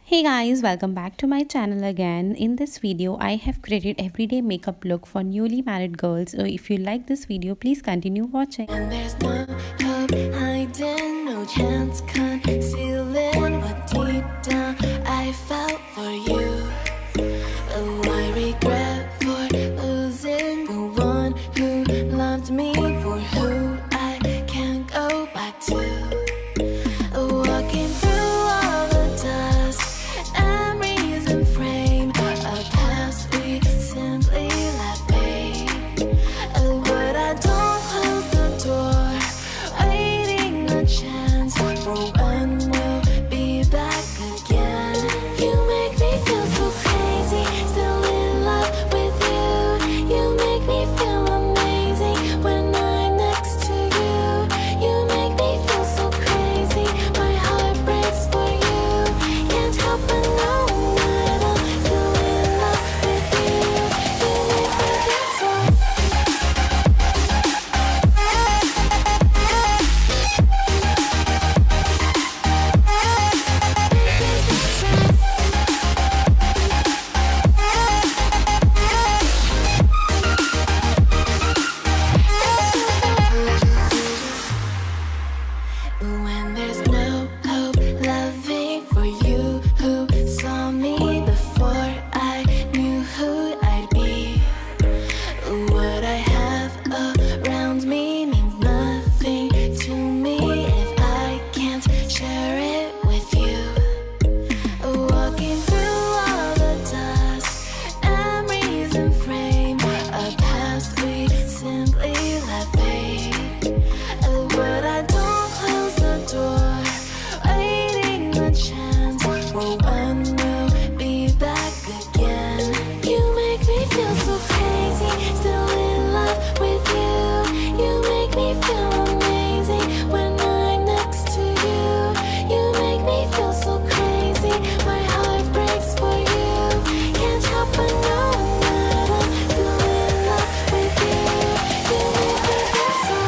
Hey guys, welcome back to my channel again. In this video, I have created everyday makeup look for newly married girls. So if you like this video, please continue watching. And there's no hope hiding, no chance concealing what deep down I felt for you. Oh, I regret for losing the one who loved me, for who I can't go back to. Walking through all the dust and reason frame, a past we simply let fade. Oh, but I don't close the door, waiting a chance for when we'll be back again. You make me feel so crazy, still in love with you. You make me feel amazing when I'm next to you. You make me feel so crazy, my heart breaks for you. Can't help but know that I'm still in love with you. You make me feel so. When there's no hope loving for you who saw me before I knew who I'd be. What I have around me means nothing to me if I can't share it with you. Walking through all the dust and reason frame, a past we simply let fade. But I don't close the door, waiting a chance for when we'll be back again. You make me feel so crazy, still in love with you. You make me feel amazing when I'm next to you. You make me feel so crazy, my heart breaks for you. Can't help but know that I'm still in love with you. You make me feel so.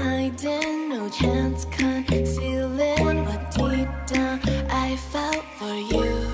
Hiding, no chance concealing what deep down I felt for you.